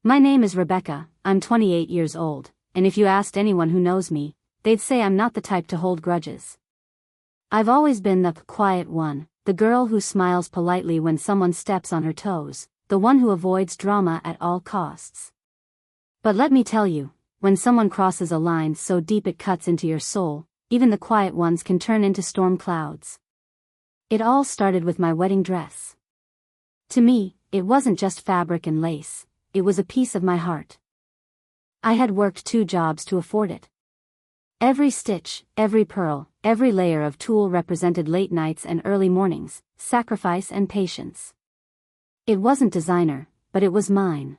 My name is Rebecca, I'm 28 years old, and if you asked anyone who knows me, they'd say I'm not the type to hold grudges. I've always been the quiet one, the girl who smiles politely when someone steps on her toes, the one who avoids drama at all costs. But let me tell you, when someone crosses a line so deep it cuts into your soul, even the quiet ones can turn into storm clouds. It all started with my wedding dress. To me, it wasn't just fabric and lace, it was a piece of my heart. I had worked 2 jobs to afford it. Every stitch, every pearl, every layer of tulle represented late nights and early mornings, sacrifice and patience. It wasn't designer, but it was mine.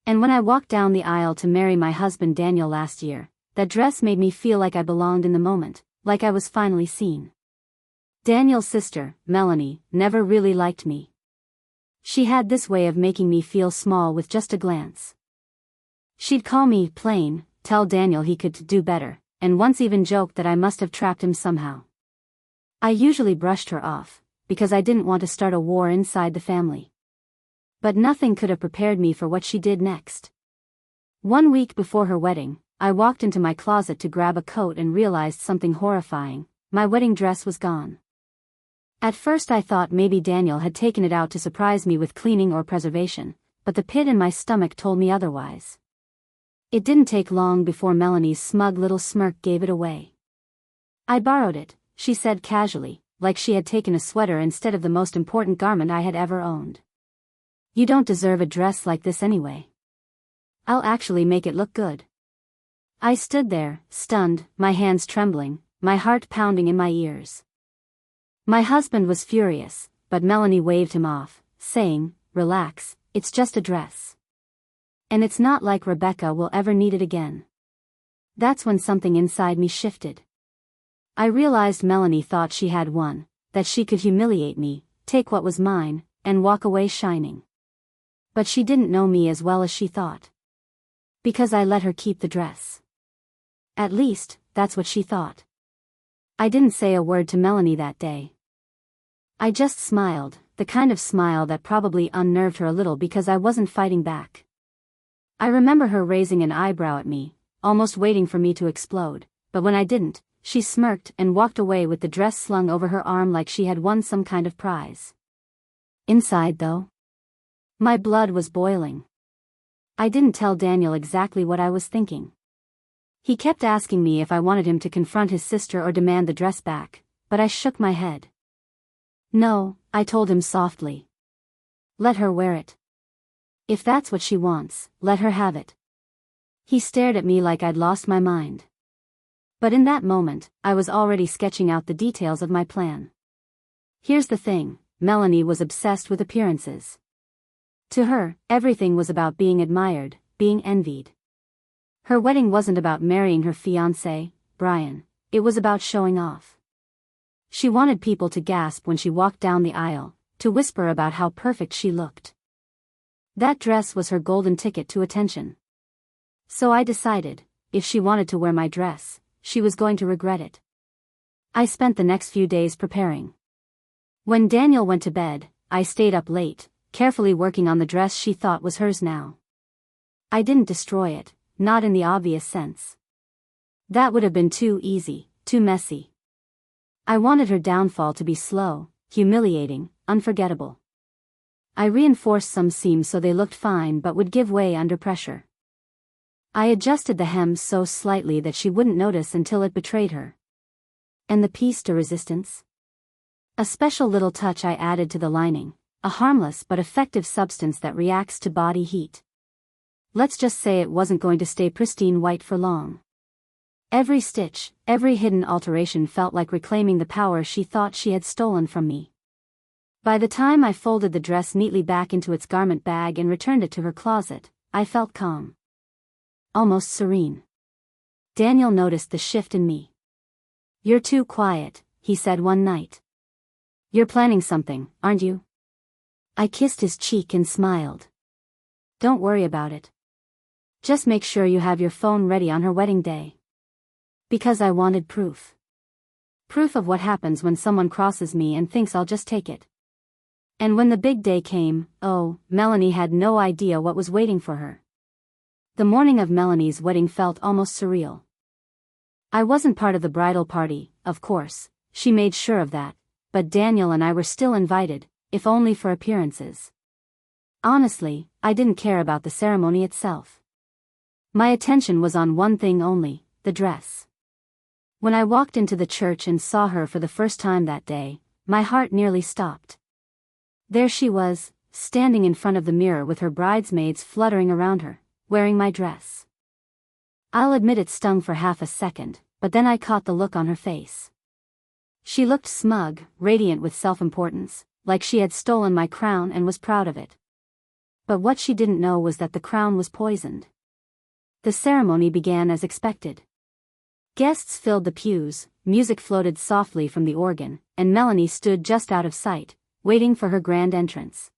And when I walked down the aisle to marry my husband Daniel last year, that dress made me feel like I belonged in the moment, like I was finally seen. Daniel's sister, Melanie, never really liked me. She had this way of making me feel small with just a glance. She'd call me plain, tell Daniel he could do better, and once even joked that I must have trapped him somehow. I usually brushed her off, because I didn't want to start a war inside the family. But nothing could have prepared me for what she did next. 1 week before her wedding, I walked into my closet to grab a coat and realized something horrifying: my wedding dress was gone. At first I thought maybe Daniel had taken it out to surprise me with cleaning or preservation, but the pit in my stomach told me otherwise. It didn't take long before Melanie's smug little smirk gave it away. "I borrowed it," she said casually, like she had taken a sweater instead of the most important garment I had ever owned. "You don't deserve a dress like this anyway. I'll actually make it look good." I stood there, stunned, my hands trembling, my heart pounding in my ears. My husband was furious, but Melanie waved him off, saying, "Relax, it's just a dress. And it's not like Rebecca will ever need it again." That's when something inside me shifted. I realized Melanie thought she had won, that she could humiliate me, take what was mine, and walk away shining. But she didn't know me as well as she thought. Because I let her keep the dress. At least, that's what she thought. I didn't say a word to Melanie that day. I just smiled, the kind of smile that probably unnerved her a little because I wasn't fighting back. I remember her raising an eyebrow at me, almost waiting for me to explode, but when I didn't, she smirked and walked away with the dress slung over her arm like she had won some kind of prize. Inside, though, my blood was boiling. I didn't tell Daniel exactly what I was thinking. He kept asking me if I wanted him to confront his sister or demand the dress back, but I shook my head. "No," I told him softly. "Let her wear it. If that's what she wants, let her have it." He stared at me like I'd lost my mind. But in that moment, I was already sketching out the details of my plan. Here's the thing, Melanie was obsessed with appearances. To her, everything was about being admired, being envied. Her wedding wasn't about marrying her fiancé, Brian, it was about showing off. She wanted people to gasp when she walked down the aisle, to whisper about how perfect she looked. That dress was her golden ticket to attention. So I decided, if she wanted to wear my dress, she was going to regret it. I spent the next few days preparing. When Daniel went to bed, I stayed up late, carefully working on the dress she thought was hers now. I didn't destroy it. Not in the obvious sense. That would have been too easy, too messy. I wanted her downfall to be slow, humiliating, unforgettable. I reinforced some seams so they looked fine but would give way under pressure. I adjusted the hem so slightly that she wouldn't notice until it betrayed her. And the piece de resistance? A special little touch I added to the lining, a harmless but effective substance that reacts to body heat. Let's just say it wasn't going to stay pristine white for long. Every stitch, every hidden alteration felt like reclaiming the power she thought she had stolen from me. By the time I folded the dress neatly back into its garment bag and returned it to her closet, I felt calm. Almost serene. Daniel noticed the shift in me. "You're too quiet," he said one night. "You're planning something, aren't you?" I kissed his cheek and smiled. "Don't worry about it. Just make sure you have your phone ready on her wedding day." Because I wanted proof. Proof of what happens when someone crosses me and thinks I'll just take it. And when the big day came, oh, Melanie had no idea what was waiting for her. The morning of Melanie's wedding felt almost surreal. I wasn't part of the bridal party, of course, she made sure of that, but Daniel and I were still invited, if only for appearances. Honestly, I didn't care about the ceremony itself. My attention was on one thing only, the dress. When I walked into the church and saw her for the first time that day, my heart nearly stopped. There she was, standing in front of the mirror with her bridesmaids fluttering around her, wearing my dress. I'll admit it stung for half a second, but then I caught the look on her face. She looked smug, radiant with self-importance, like she had stolen my crown and was proud of it. But what she didn't know was that the crown was poisoned. The ceremony began as expected. Guests filled the pews, music floated softly from the organ, and Melanie stood just out of sight, waiting for her grand entrance.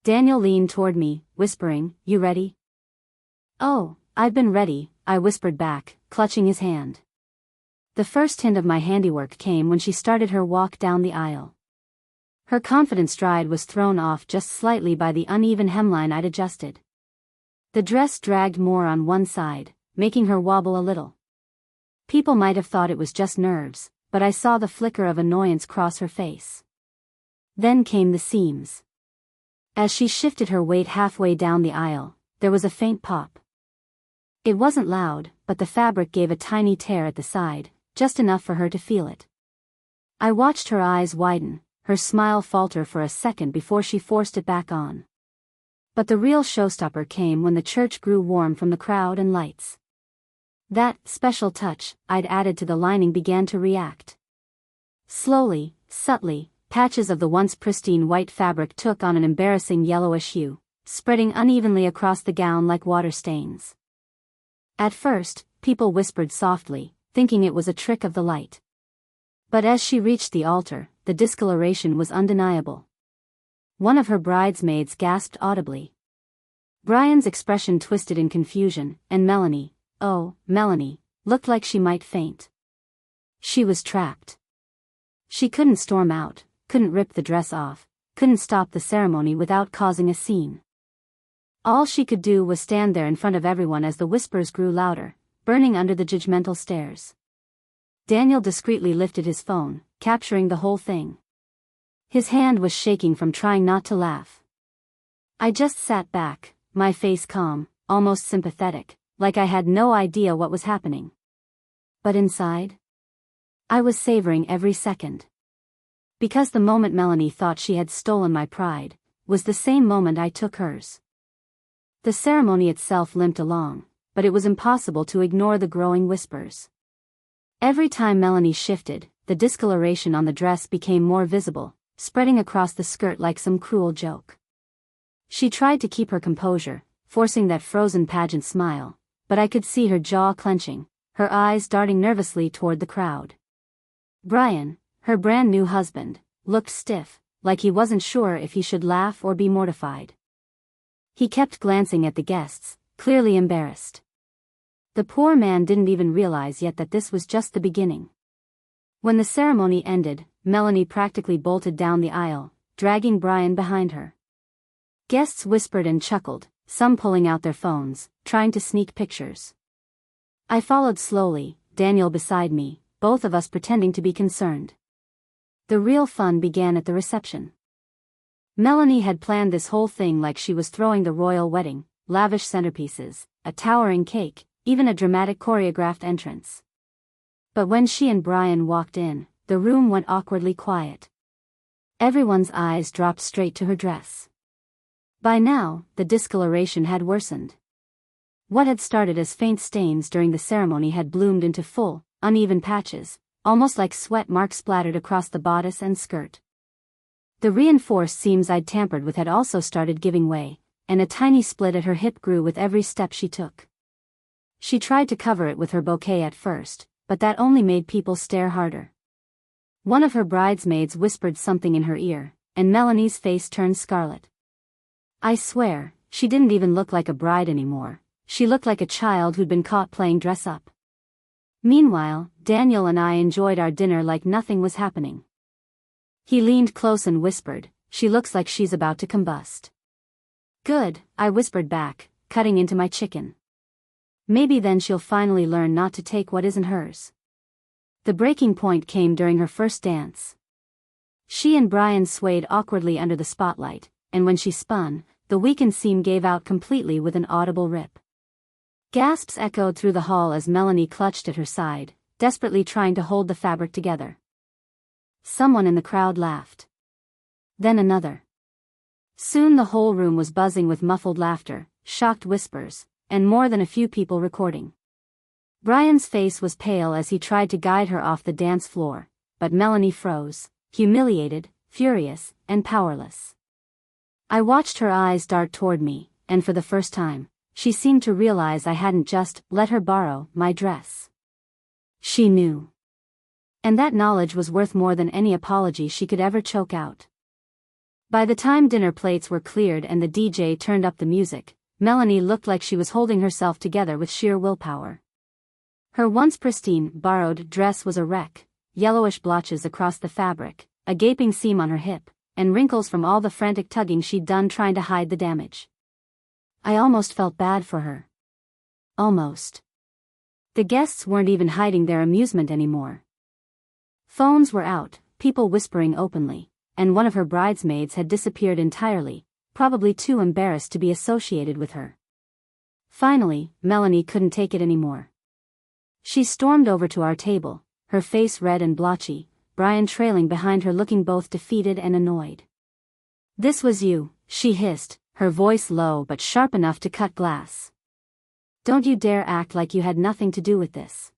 Daniel leaned toward me, whispering, "You ready?" "Oh, I've been ready," I whispered back, clutching his hand. The first hint of my handiwork came when she started her walk down the aisle. Her confident stride was thrown off just slightly by the uneven hemline I'd adjusted. The dress dragged more on one side, making her wobble a little. People might have thought it was just nerves, but I saw the flicker of annoyance cross her face. Then came the seams. As she shifted her weight halfway down the aisle, there was a faint pop. It wasn't loud, but the fabric gave a tiny tear at the side, just enough for her to feel it. I watched her eyes widen, her smile falter for a second before she forced it back on. But the real showstopper came when the church grew warm from the crowd and lights. That special touch I'd added to the lining began to react. Slowly, subtly, patches of the once pristine white fabric took on an embarrassing yellowish hue, spreading unevenly across the gown like water stains. At first, people whispered softly, thinking it was a trick of the light. But as she reached the altar, the discoloration was undeniable. One of her bridesmaids gasped audibly. Brian's expression twisted in confusion, and Melanie, oh, Melanie, looked like she might faint. She was trapped. She couldn't storm out, couldn't rip the dress off, couldn't stop the ceremony without causing a scene. All she could do was stand there in front of everyone as the whispers grew louder, burning under the judgmental stares. Daniel discreetly lifted his phone, capturing the whole thing. His hand was shaking from trying not to laugh. I just sat back, my face calm, almost sympathetic, like I had no idea what was happening. But inside, I was savoring every second. Because the moment Melanie thought she had stolen my pride, was the same moment I took hers. The ceremony itself limped along, but it was impossible to ignore the growing whispers. Every time Melanie shifted, the discoloration on the dress became more visible, spreading across the skirt like some cruel joke. She tried to keep her composure, forcing that frozen pageant smile, but I could see her jaw clenching, her eyes darting nervously toward the crowd. Brian, her brand new husband, looked stiff, like he wasn't sure if he should laugh or be mortified. He kept glancing at the guests, clearly embarrassed. The poor man didn't even realize yet that this was just the beginning. When the ceremony ended, Melanie practically bolted down the aisle, dragging Brian behind her. Guests whispered and chuckled, some pulling out their phones, trying to sneak pictures. I followed slowly, Daniel beside me, both of us pretending to be concerned. The real fun began at the reception. Melanie had planned this whole thing like she was throwing the royal wedding, lavish centerpieces, a towering cake, even a dramatic choreographed entrance. But when she and Brian walked in, the room went awkwardly quiet. Everyone's eyes dropped straight to her dress. By now, the discoloration had worsened. What had started as faint stains during the ceremony had bloomed into full, uneven patches, almost like sweat marks splattered across the bodice and skirt. The reinforced seams I'd tampered with had also started giving way, and a tiny split at her hip grew with every step she took. She tried to cover it with her bouquet at first, but that only made people stare harder. One of her bridesmaids whispered something in her ear, and Melanie's face turned scarlet. I swear, she didn't even look like a bride anymore, she looked like a child who'd been caught playing dress-up. Meanwhile, Daniel and I enjoyed our dinner like nothing was happening. He leaned close and whispered, she looks like she's about to combust. Good, I whispered back, cutting into my chicken. Maybe then she'll finally learn not to take what isn't hers. The breaking point came during her first dance. She and Brian swayed awkwardly under the spotlight, and when she spun, the weakened seam gave out completely with an audible rip. Gasps echoed through the hall as Melanie clutched at her side, desperately trying to hold the fabric together. Someone in the crowd laughed. Then another. Soon the whole room was buzzing with muffled laughter, shocked whispers, and more than a few people recording. Brian's face was pale as he tried to guide her off the dance floor, but Melanie froze, humiliated, furious, and powerless. I watched her eyes dart toward me, and for the first time, she seemed to realize I hadn't just let her borrow my dress. She knew. And that knowledge was worth more than any apology she could ever choke out. By the time dinner plates were cleared and the DJ turned up the music, Melanie looked like she was holding herself together with sheer willpower. Her once pristine, borrowed dress was a wreck, yellowish blotches across the fabric, a gaping seam on her hip, and wrinkles from all the frantic tugging she'd done trying to hide the damage. I almost felt bad for her. Almost. The guests weren't even hiding their amusement anymore. Phones were out, people whispering openly, and one of her bridesmaids had disappeared entirely, probably too embarrassed to be associated with her. Finally, Melanie couldn't take it anymore. She stormed over to our table, her face red and blotchy, Brian trailing behind her looking both defeated and annoyed. "This was you," she hissed, her voice low but sharp enough to cut glass. "Don't you dare act like you had nothing to do with this."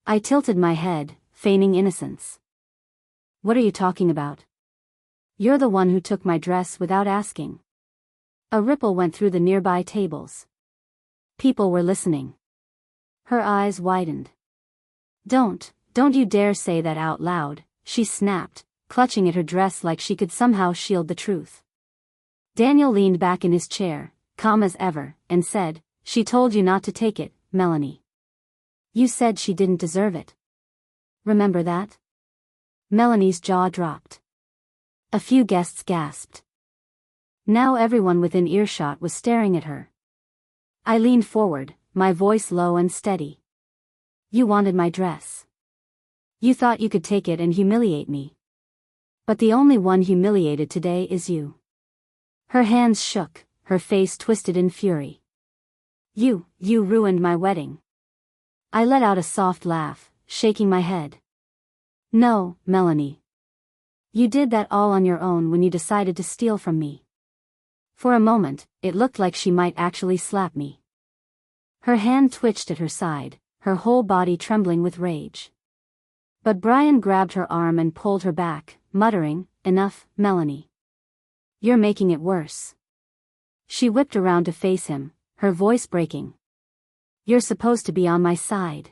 I tilted my head, feigning innocence. "What are you talking about? You're the one who took my dress without asking." A ripple went through the nearby tables. People were listening. Her eyes widened. Don't you dare say that out loud," she snapped, clutching at her dress like she could somehow shield the truth. Daniel leaned back in his chair, calm as ever, and said, "She told you not to take it, Melanie. You said she didn't deserve it. Remember that?" Melanie's jaw dropped. A few guests gasped. Now everyone within earshot was staring at her. I leaned forward, my voice low and steady. "You wanted my dress. You thought you could take it and humiliate me. But the only one humiliated today is you." Her hands shook, her face twisted in fury. You ruined my wedding." I let out a soft laugh, shaking my head. "No, Melanie. You did that all on your own when you decided to steal from me." For a moment, it looked like she might actually slap me. Her hand twitched at her side, her whole body trembling with rage. But Brian grabbed her arm and pulled her back, muttering, "Enough, Melanie. You're making it worse." She whipped around to face him, her voice breaking. "You're supposed to be on my side."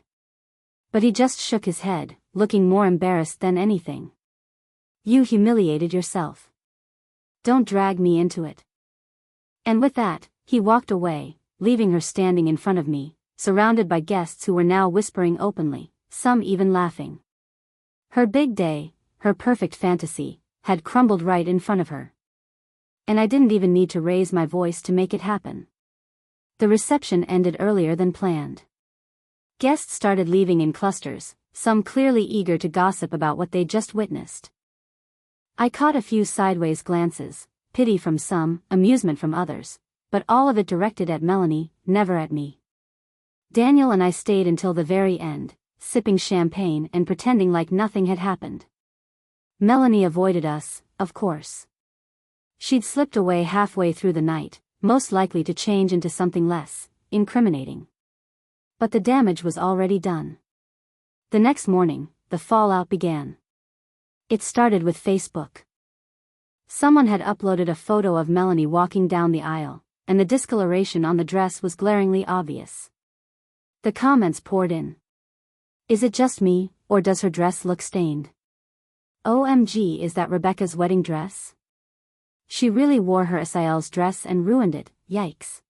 But he just shook his head, looking more embarrassed than anything. "You humiliated yourself. Don't drag me into it." And with that, he walked away, leaving her standing in front of me, surrounded by guests who were now whispering openly, some even laughing. Her big day, her perfect fantasy, had crumbled right in front of her. And I didn't even need to raise my voice to make it happen. The reception ended earlier than planned. Guests started leaving in clusters, some clearly eager to gossip about what they'd just witnessed. I caught a few sideways glances, pity from some, amusement from others, but all of it directed at Melanie, never at me. Daniel and I stayed until the very end, sipping champagne and pretending like nothing had happened. Melanie avoided us, of course. She'd slipped away halfway through the night, most likely to change into something less incriminating. But the damage was already done. The next morning, the fallout began. It started with Facebook. Someone had uploaded a photo of Melanie walking down the aisle, and the discoloration on the dress was glaringly obvious. The comments poured in. "Is it just me, or does her dress look stained? OMG, is that Rebecca's wedding dress? She really wore her Asael's dress and ruined it, yikes."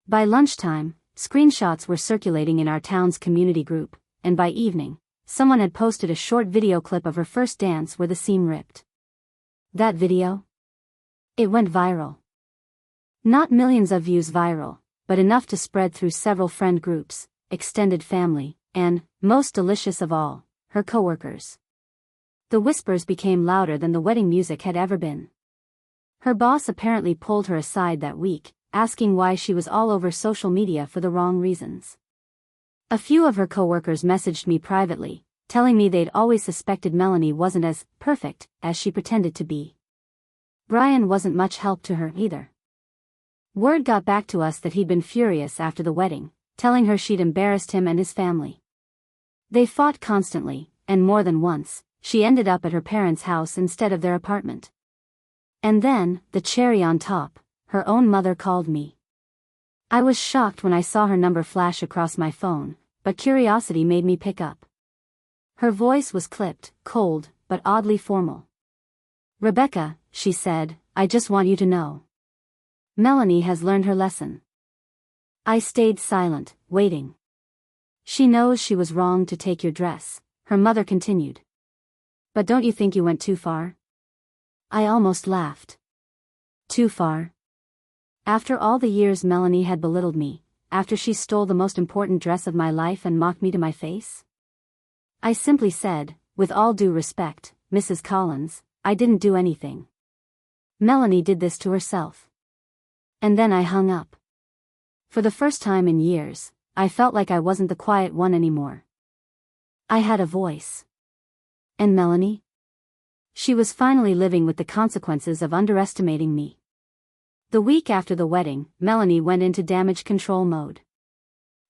By lunchtime, screenshots were circulating in our town's community group, and by evening, someone had posted a short video clip of her first dance where the seam ripped. That video? It went viral. Not millions of views viral, but enough to spread through several friend groups, extended family, and, most delicious of all, her coworkers. The whispers became louder than the wedding music had ever been. Her boss apparently pulled her aside that week, asking why she was all over social media for the wrong reasons. A few of her coworkers messaged me privately, telling me they'd always suspected Melanie wasn't as perfect as she pretended to be. Brian wasn't much help to her either. Word got back to us that he'd been furious after the wedding, telling her she'd embarrassed him and his family. They fought constantly, and more than once, she ended up at her parents' house instead of their apartment. And then, the cherry on top, her own mother called me. I was shocked when I saw her number flash across my phone, but curiosity made me pick up. Her voice was clipped, cold, but oddly formal. "Rebecca," she said, "I just want you to know. Melanie has learned her lesson." I stayed silent, waiting. "She knows she was wrong to take your dress," her mother continued. "But don't you think you went too far?" I almost laughed. Too far? After all the years Melanie had belittled me, after she stole the most important dress of my life and mocked me to my face? I simply said, "With all due respect, Mrs. Collins, I didn't do anything. Melanie did this to herself." And then I hung up. For the first time in years, I felt like I wasn't the quiet one anymore. I had a voice. And Melanie? She was finally living with the consequences of underestimating me. The week after the wedding, Melanie went into damage control mode.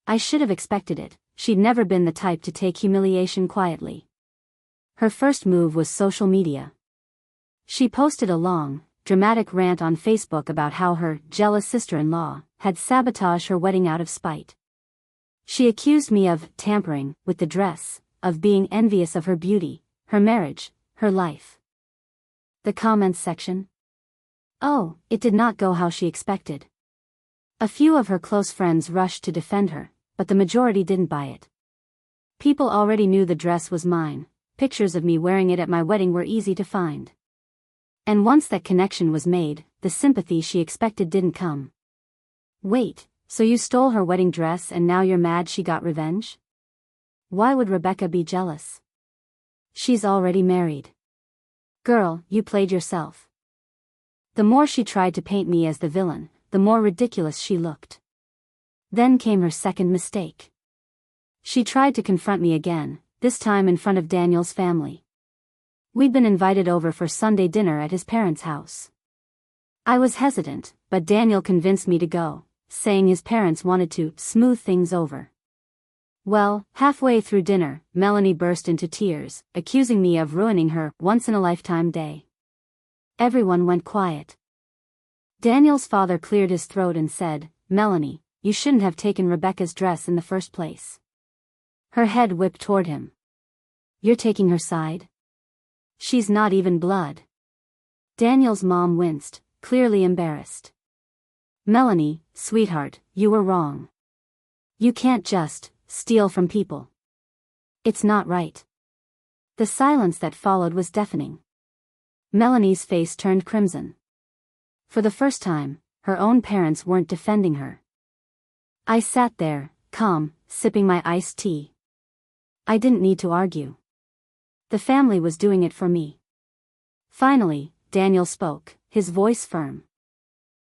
I should have expected it. She'd never been the type to take humiliation quietly. Her first move was social media. She posted a long, dramatic rant on Facebook about how her jealous sister-in-law had sabotaged her wedding out of spite. She accused me of tampering with the dress, of being envious of her beauty, her marriage, her life. The comments section? Oh, it did not go how she expected. A few of her close friends rushed to defend her, but the majority didn't buy it. People already knew the dress was mine. Pictures of me wearing it at my wedding were easy to find. And once that connection was made, the sympathy she expected didn't come. Wait, so you stole her wedding dress and now you're mad she got revenge? Why would Rebecca be jealous? She's already married. Girl, you played yourself. The more she tried to paint me as the villain, the more ridiculous she looked. Then came her second mistake. She tried to confront me again, this time in front of Daniel's family. We'd been invited over for Sunday dinner at his parents' house. I was hesitant, but Daniel convinced me to go, saying his parents wanted to smooth things over. Well, halfway through dinner, Melanie burst into tears, accusing me of ruining her once-in-a-lifetime day. Everyone went quiet. Daniel's father cleared his throat and said, "Melanie, you shouldn't have taken Rebecca's dress in the first place." Her head whipped toward him. "You're taking her side? She's not even blood." Daniel's mom winced, clearly embarrassed. "Melanie, sweetheart, you were wrong. You can't just steal from people. It's not right." The silence that followed was deafening. Melanie's face turned crimson. For the first time, her own parents weren't defending her. I sat there, calm, sipping my iced tea. I didn't need to argue. The family was doing it for me. Finally, Daniel spoke, his voice firm.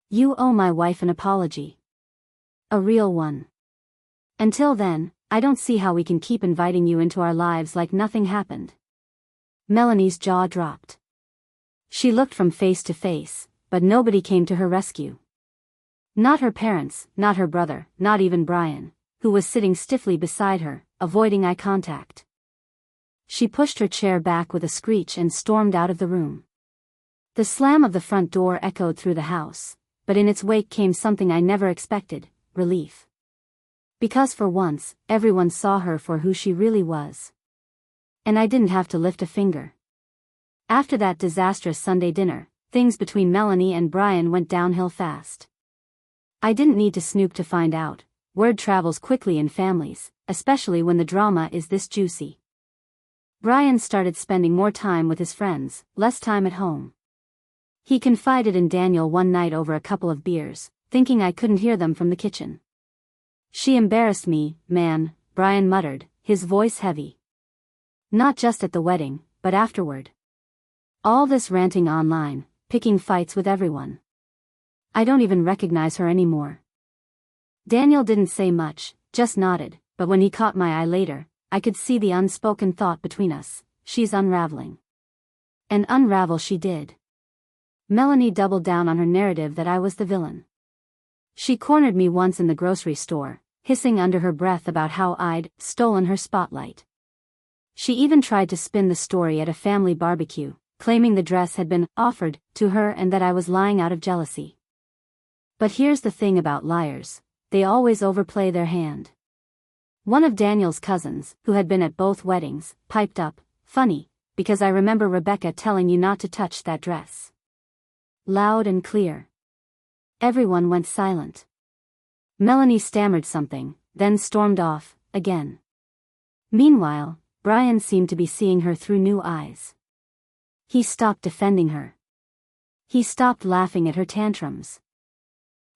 "You owe my wife an apology. A real one. Until then, I don't see how we can keep inviting you into our lives like nothing happened." Melanie's jaw dropped. She looked from face to face, but nobody came to her rescue. Not her parents, not her brother, not even Brian, who was sitting stiffly beside her, avoiding eye contact. She pushed her chair back with a screech and stormed out of the room. The slam of the front door echoed through the house, but in its wake came something I never expected, relief. Because for once, everyone saw her for who she really was. And I didn't have to lift a finger. After that disastrous Sunday dinner, things between Melanie and Brian went downhill fast. I didn't need to snoop to find out. Word travels quickly in families, especially when the drama is this juicy. Brian started spending more time with his friends, less time at home. He confided in Daniel one night over a couple of beers, thinking I couldn't hear them from the kitchen. "She embarrassed me, man," Brian muttered, his voice heavy. "Not just at the wedding, but afterward. All this ranting online, picking fights with everyone. I don't even recognize her anymore." Daniel didn't say much, just nodded, but when he caught my eye later, I could see the unspoken thought between us: she's unraveling. And unravel she did. Melanie doubled down on her narrative that I was the villain. She cornered me once in the grocery store, hissing under her breath about how I'd stolen her spotlight. She even tried to spin the story at a family barbecue, claiming the dress had been offered to her and that I was lying out of jealousy. But here's the thing about liars: they always overplay their hand. One of Daniel's cousins, who had been at both weddings, piped up, "Funny, because I remember Rebecca telling you not to touch that dress." Loud and clear. Everyone went silent. Melanie stammered something, then stormed off, again. Meanwhile, Brian seemed to be seeing her through new eyes. He stopped defending her. He stopped laughing at her tantrums.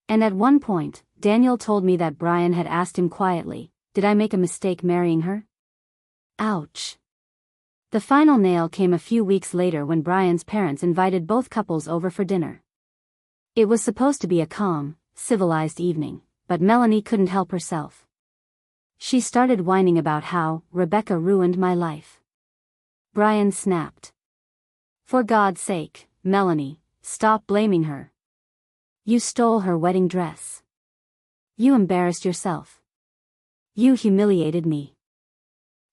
And at one point, Daniel told me that Brian had asked him quietly, "Did I make a mistake marrying her?" Ouch. The final nail came a few weeks later when Brian's parents invited both couples over for dinner. It was supposed to be a calm, civilized evening, but Melanie couldn't help herself. She started whining about how Rebecca ruined my life. Brian snapped. "For God's sake, Melanie, stop blaming her. You stole her wedding dress. You embarrassed yourself. You humiliated me.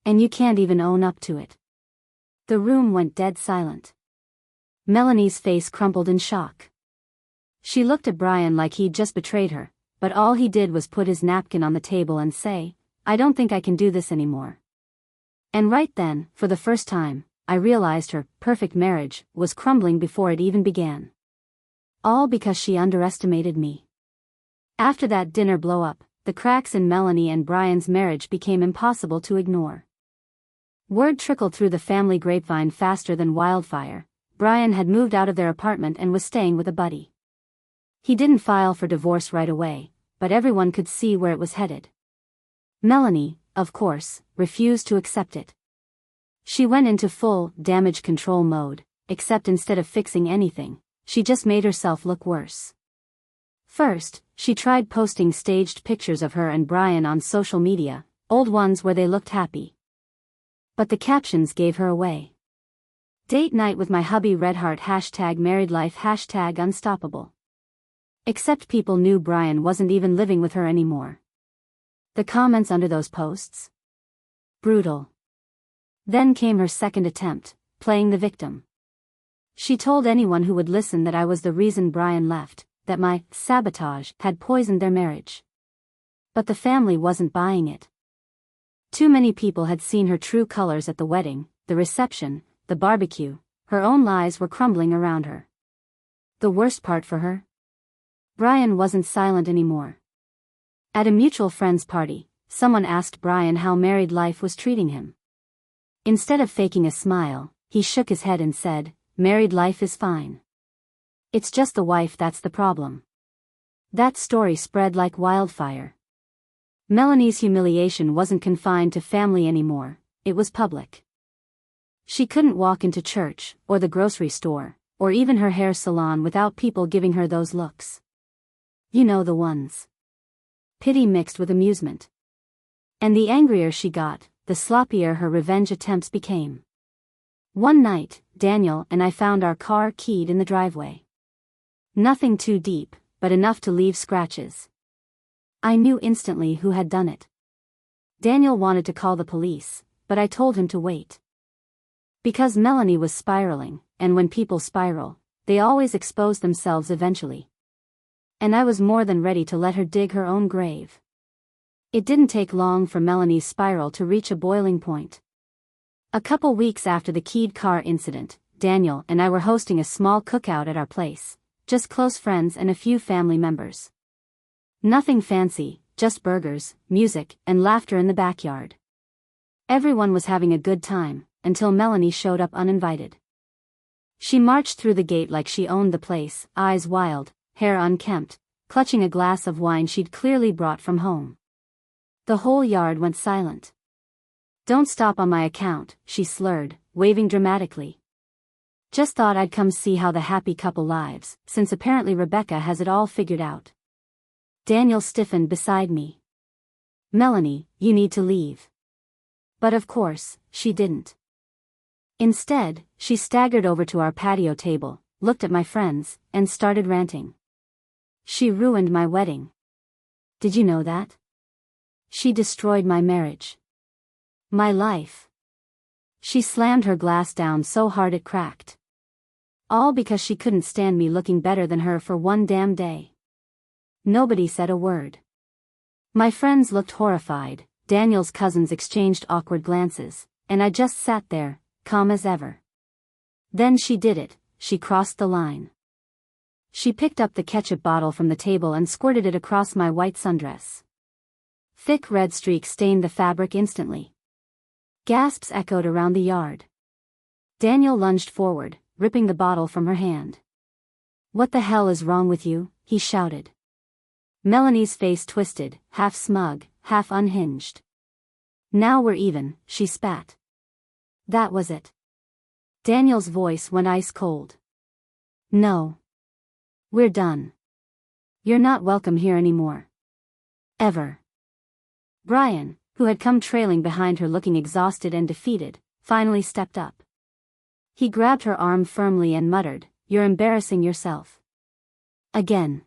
And you can't even own up to it." The room went dead silent. Melanie's face crumpled in shock. She looked at Brian like he'd just betrayed her, but all he did was put his napkin on the table and say, "I don't think I can do this anymore." And right then, for the first time, I realized her perfect marriage was crumbling before it even began. All because she underestimated me. After that dinner blow-up, the cracks in Melanie and Brian's marriage became impossible to ignore. Word trickled through the family grapevine faster than wildfire. Brian had moved out of their apartment and was staying with a buddy. He didn't file for divorce right away, but everyone could see where it was headed. Melanie, of course, refused to accept it. She went into full damage control mode, except instead of fixing anything, she just made herself look worse. First, she tried posting staged pictures of her and Brian on social media, old ones where they looked happy. But the captions gave her away. "Date night with my hubby Redheart #married life #unstoppable." Except people knew Brian wasn't even living with her anymore. The comments under those posts? Brutal. Then came her second attempt, playing the victim. She told anyone who would listen that I was the reason Brian left, that my sabotage had poisoned their marriage. But the family wasn't buying it. Too many people had seen her true colors at the wedding, the reception, the barbecue. Her own lies were crumbling around her. The worst part for her? Brian wasn't silent anymore. At a mutual friend's party, someone asked Brian how married life was treating him. Instead of faking a smile, he shook his head and said, "Married life is fine. It's just the wife that's the problem." That story spread like wildfire. Melanie's humiliation wasn't confined to family anymore, it was public. She couldn't walk into church, or the grocery store, or even her hair salon without people giving her those looks. You know the ones. Pity mixed with amusement. And the angrier she got, the sloppier her revenge attempts became. One night, Daniel and I found our car keyed in the driveway. Nothing too deep, but enough to leave scratches. I knew instantly who had done it. Daniel wanted to call the police, but I told him to wait. Because Melanie was spiraling, and when people spiral, they always expose themselves eventually. And I was more than ready to let her dig her own grave. It didn't take long for Melanie's spiral to reach a boiling point. A couple weeks after the keyed car incident, Daniel and I were hosting a small cookout at our place, just close friends and a few family members. Nothing fancy, just burgers, music, and laughter in the backyard. Everyone was having a good time, until Melanie showed up uninvited. She marched through the gate like she owned the place, eyes wild, hair unkempt, clutching a glass of wine she'd clearly brought from home. The whole yard went silent. "Don't stop on my account," she slurred, waving dramatically. "Just thought I'd come see how the happy couple lives, since apparently Rebecca has it all figured out." Daniel stiffened beside me. "Melanie, you need to leave." But of course, she didn't. Instead, she staggered over to our patio table, looked at my friends, and started ranting. "She ruined my wedding. Did you know that? She destroyed my marriage. My life." She slammed her glass down so hard it cracked. All because she couldn't stand me looking better than her for one damn day. Nobody said a word. My friends looked horrified, Daniel's cousins exchanged awkward glances, and I just sat there, calm as ever. Then she did it, she crossed the line. She picked up the ketchup bottle from the table and squirted it across my white sundress. Thick red streaks stained the fabric instantly. Gasps echoed around the yard. Daniel lunged forward, ripping the bottle from her hand. "What the hell is wrong with you?" he shouted. Melanie's face twisted, half smug, half unhinged. "Now we're even," she spat. That was it. Daniel's voice went ice cold. "No. We're done. You're not welcome here anymore. Ever." Brian, who had come trailing behind her looking exhausted and defeated, finally stepped up. He grabbed her arm firmly and muttered, "You're embarrassing yourself. Again."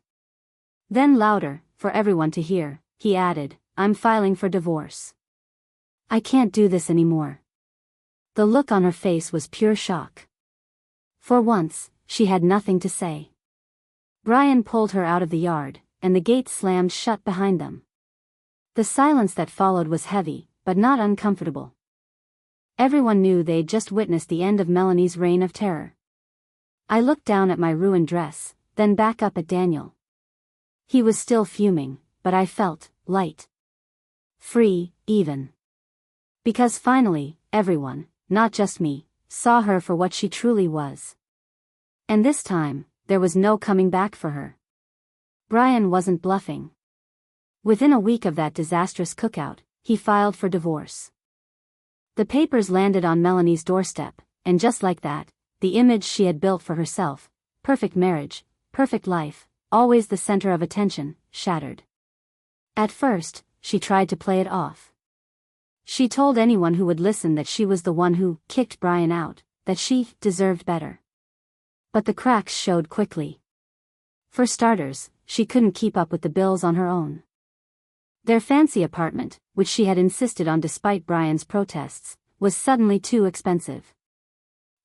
Then louder, for everyone to hear, he added, "I'm filing for divorce. I can't do this anymore." The look on her face was pure shock. For once, she had nothing to say. Brian pulled her out of the yard, and the gate slammed shut behind them. The silence that followed was heavy, but not uncomfortable. Everyone knew they'd just witnessed the end of Melanie's reign of terror. I looked down at my ruined dress, then back up at Daniel. He was still fuming, but I felt light. Free, even. Because finally, everyone, not just me, saw her for what she truly was. And this time, there was no coming back for her. Brian wasn't bluffing. Within a week of that disastrous cookout, he filed for divorce. The papers landed on Melanie's doorstep, and just like that, the image she had built for herself, perfect marriage, perfect life, always the center of attention, shattered. At first, she tried to play it off. She told anyone who would listen that she was the one who kicked Brian out, that she deserved better. But the cracks showed quickly. For starters, she couldn't keep up with the bills on her own. Their fancy apartment, which she had insisted on despite Brian's protests, was suddenly too expensive.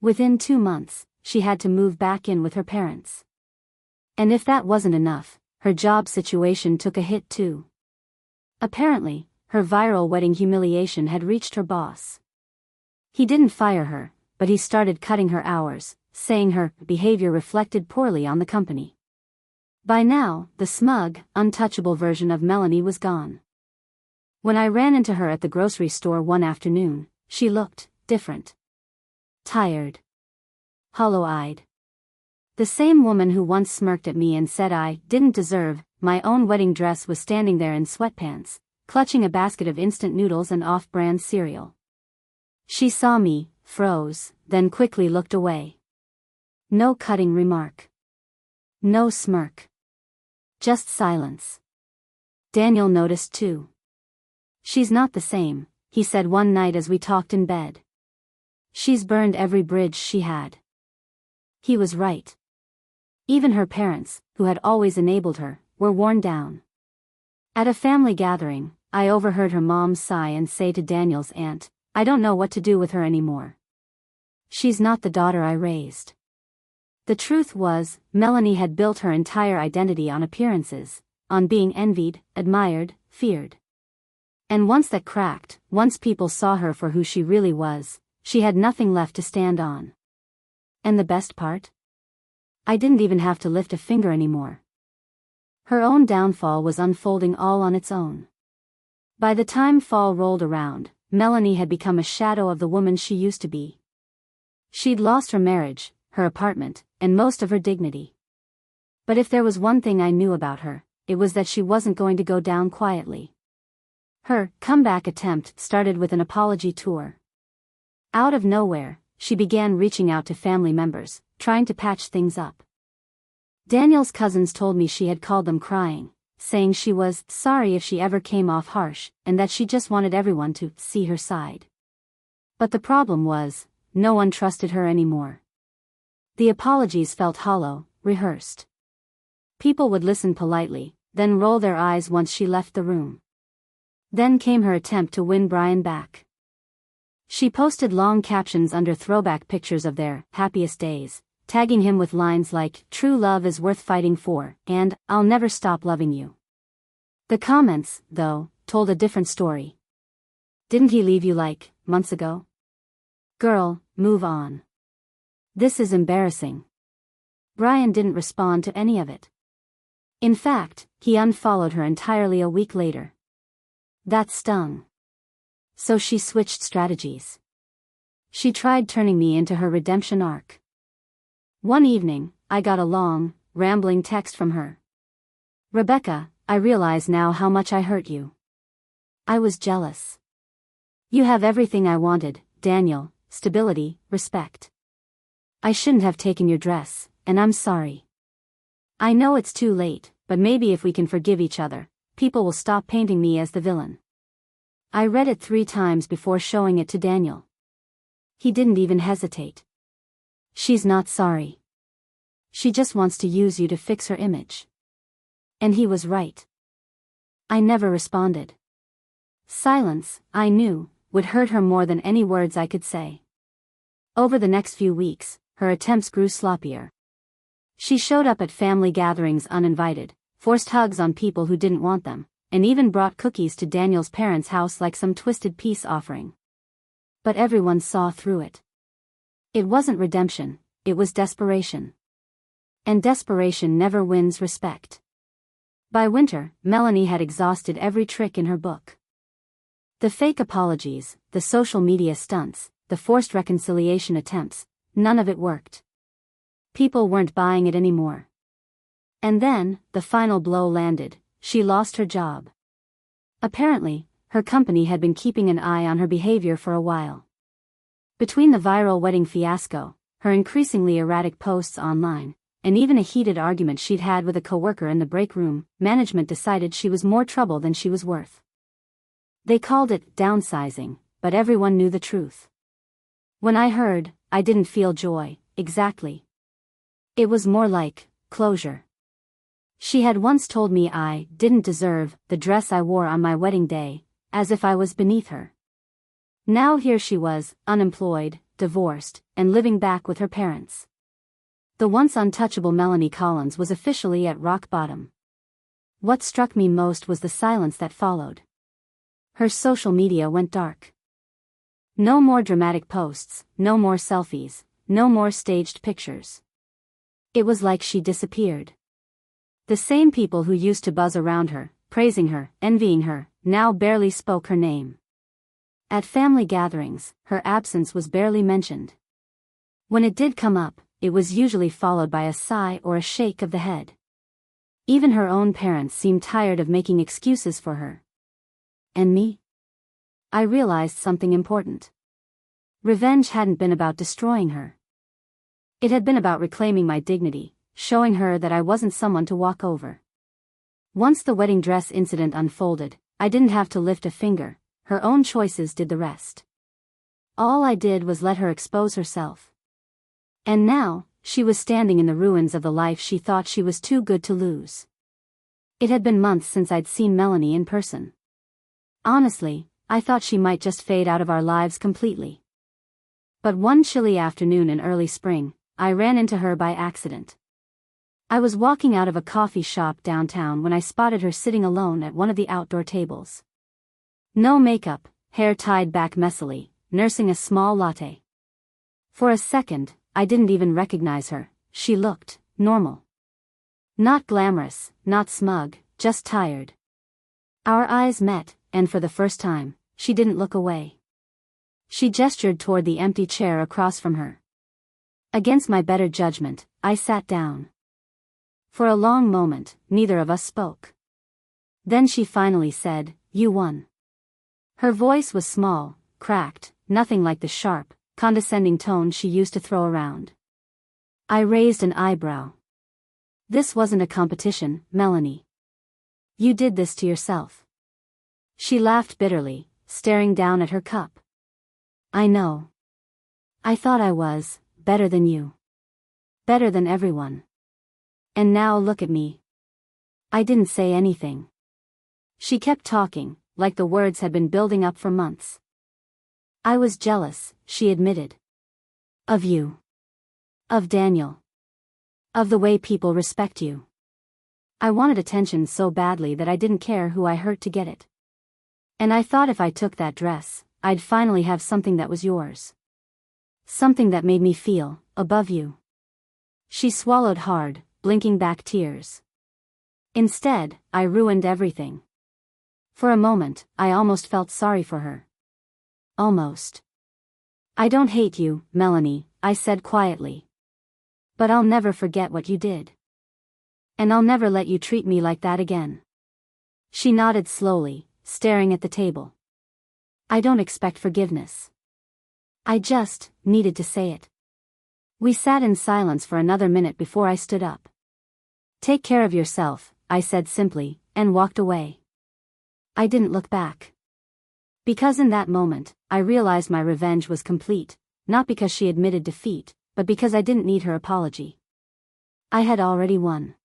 Within 2 months, she had to move back in with her parents. And if that wasn't enough, her job situation took a hit too. Apparently, her viral wedding humiliation had reached her boss. He didn't fire her, but he started cutting her hours, saying her behavior reflected poorly on the company. By now, the smug, untouchable version of Melanie was gone. When I ran into her at the grocery store one afternoon, she looked different. Tired. Hollow-eyed. The same woman who once smirked at me and said I didn't deserve my own wedding dress was standing there in sweatpants, clutching a basket of instant noodles and off-brand cereal. She saw me, froze, then quickly looked away. No cutting remark. No smirk. Just silence. Daniel noticed too. "She's not the same," he said one night as we talked in bed. "She's burned every bridge she had." He was right. Even her parents, who had always enabled her, were worn down. At a family gathering, I overheard her mom sigh and say to Daniel's aunt, "I don't know what to do with her anymore. She's not the daughter I raised." The truth was, Melanie had built her entire identity on appearances, on being envied, admired, feared. And once that cracked, once people saw her for who she really was, she had nothing left to stand on. And the best part? I didn't even have to lift a finger anymore. Her own downfall was unfolding all on its own. By the time fall rolled around, Melanie had become a shadow of the woman she used to be. She'd lost her marriage, her apartment, and most of her dignity. But if there was one thing I knew about her, it was that she wasn't going to go down quietly. Her comeback attempt started with an apology tour. Out of nowhere, she began reaching out to family members, trying to patch things up. Daniel's cousins told me she had called them crying, saying she was sorry if she ever came off harsh, and that she just wanted everyone to see her side. But the problem was, no one trusted her anymore. The apologies felt hollow, rehearsed. People would listen politely, then roll their eyes once she left the room. Then came her attempt to win Brian back. She posted long captions under throwback pictures of their happiest days, tagging him with lines like, "True love is worth fighting for," and "I'll never stop loving you." The comments, though, told a different story. "Didn't he leave you like months ago? Girl, move on. This is embarrassing." Brian didn't respond to any of it. In fact, he unfollowed her entirely a week later. That stung. So she switched strategies. She tried turning me into her redemption arc. One evening, I got a long, rambling text from her. "Rebecca, I realize now how much I hurt you. I was jealous. You have everything I wanted, Daniel, stability, respect. I shouldn't have taken your dress, and I'm sorry. I know it's too late, but maybe if we can forgive each other, people will stop painting me as the villain." I read it 3 times before showing it to Daniel. He didn't even hesitate. "She's not sorry. She just wants to use you to fix her image." And he was right. I never responded. Silence, I knew, would hurt her more than any words I could say. Over the next few weeks, her attempts grew sloppier. She showed up at family gatherings uninvited, forced hugs on people who didn't want them, and even brought cookies to Daniel's parents' house like some twisted peace offering. But everyone saw through it. It wasn't redemption, it was desperation. And desperation never wins respect. By winter, Melanie had exhausted every trick in her book. The fake apologies, the social media stunts, the forced reconciliation attempts, none of it worked. People weren't buying it anymore. And then, the final blow landed. She lost her job. Apparently, her company had been keeping an eye on her behavior for a while. Between the viral wedding fiasco, her increasingly erratic posts online, and even a heated argument she'd had with a coworker in the break room, management decided she was more trouble than she was worth. They called it downsizing, but everyone knew the truth. When I heard, I didn't feel joy, exactly. It was more like closure. She had once told me I didn't deserve the dress I wore on my wedding day, as if I was beneath her. Now here she was, unemployed, divorced, and living back with her parents. The once untouchable Melanie Collins was officially at rock bottom. What struck me most was the silence that followed. Her social media went dark. No more dramatic posts, no more selfies, no more staged pictures. It was like she disappeared. The same people who used to buzz around her, praising her, envying her, now barely spoke her name. At family gatherings, her absence was barely mentioned. When it did come up, it was usually followed by a sigh or a shake of the head. Even her own parents seemed tired of making excuses for her. And me? I realized something important. Revenge hadn't been about destroying her. It had been about reclaiming my dignity, showing her that I wasn't someone to walk over. Once the wedding dress incident unfolded, I didn't have to lift a finger, her own choices did the rest. All I did was let her expose herself. And now, she was standing in the ruins of the life she thought she was too good to lose. It had been months since I'd seen Melanie in person. Honestly, I thought she might just fade out of our lives completely. But one chilly afternoon in early spring, I ran into her by accident. I was walking out of a coffee shop downtown when I spotted her sitting alone at one of the outdoor tables. No makeup, hair tied back messily, nursing a small latte. For a second, I didn't even recognize her. She looked normal. Not glamorous, not smug, just tired. Our eyes met, and for the first time, she didn't look away. She gestured toward the empty chair across from her. Against my better judgment, I sat down. For a long moment, neither of us spoke. Then she finally said, "You won." Her voice was small, cracked, nothing like the sharp, condescending tone she used to throw around. I raised an eyebrow. "This wasn't a competition, Melanie. You did this to yourself." She laughed bitterly, staring down at her cup. "I know. I thought I was better than you. Better than everyone. And now look at me." I didn't say anything. She kept talking, like the words had been building up for months. "I was jealous," she admitted. "Of you. Of Daniel. Of the way people respect you. I wanted attention so badly that I didn't care who I hurt to get it. And I thought if I took that dress, I'd finally have something that was yours. Something that made me feel above you." She swallowed hard, blinking back tears. "Instead, I ruined everything." For a moment, I almost felt sorry for her. Almost. "I don't hate you, Melanie," I said quietly. "But I'll never forget what you did. And I'll never let you treat me like that again." She nodded slowly, staring at the table. "I don't expect forgiveness. I just needed to say it." We sat in silence for another minute before I stood up. "Take care of yourself," I said simply, and walked away. I didn't look back. Because in that moment, I realized my revenge was complete, not because she admitted defeat, but because I didn't need her apology. I had already won.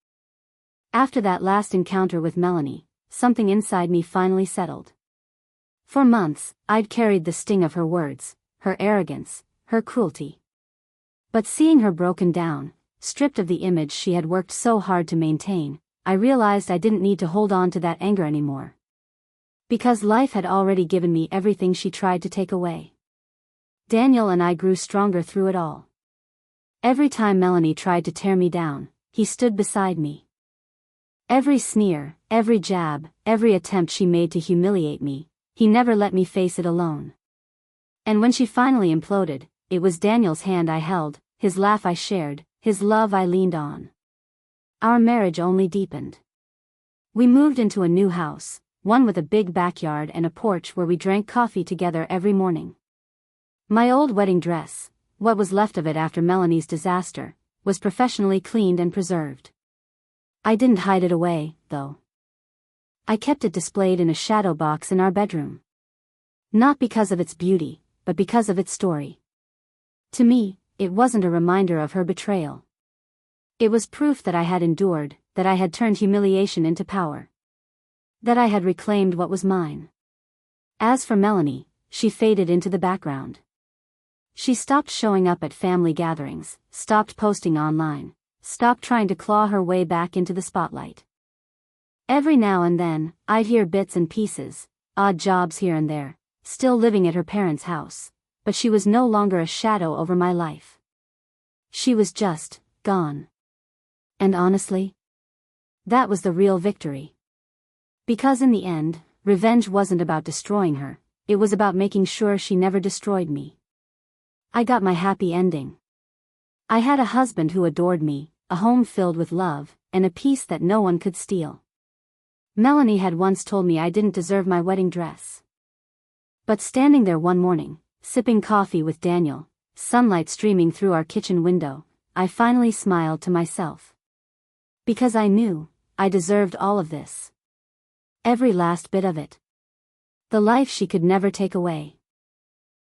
After that last encounter with Melanie, something inside me finally settled. For months, I'd carried the sting of her words, her arrogance, her cruelty. But seeing her broken down, stripped of the image she had worked so hard to maintain, I realized I didn't need to hold on to that anger anymore. Because life had already given me everything she tried to take away. Daniel and I grew stronger through it all. Every time Melanie tried to tear me down, he stood beside me. Every sneer, every jab, every attempt she made to humiliate me, he never let me face it alone. And when she finally imploded, it was Daniel's hand I held, his laugh I shared, his love I leaned on. Our marriage only deepened. We moved into a new house, one with a big backyard and a porch where we drank coffee together every morning. My old wedding dress, what was left of it after Melanie's disaster, was professionally cleaned and preserved. I didn't hide it away, though. I kept it displayed in a shadow box in our bedroom. Not because of its beauty, but because of its story. To me, it wasn't a reminder of her betrayal. It was proof that I had endured, that I had turned humiliation into power. That I had reclaimed what was mine. As for Melanie, she faded into the background. She stopped showing up at family gatherings, stopped posting online, stopped trying to claw her way back into the spotlight. Every now and then, I'd hear bits and pieces, odd jobs here and there, still living at her parents' house, but she was no longer a shadow over my life. She was just gone. And honestly, that was the real victory. Because in the end, revenge wasn't about destroying her, it was about making sure she never destroyed me. I got my happy ending. I had a husband who adored me, a home filled with love, and a peace that no one could steal. Melanie had once told me I didn't deserve my wedding dress. But standing there one morning, sipping coffee with Daniel, sunlight streaming through our kitchen window, I finally smiled to myself. Because I knew, I deserved all of this. Every last bit of it. The life she could never take away.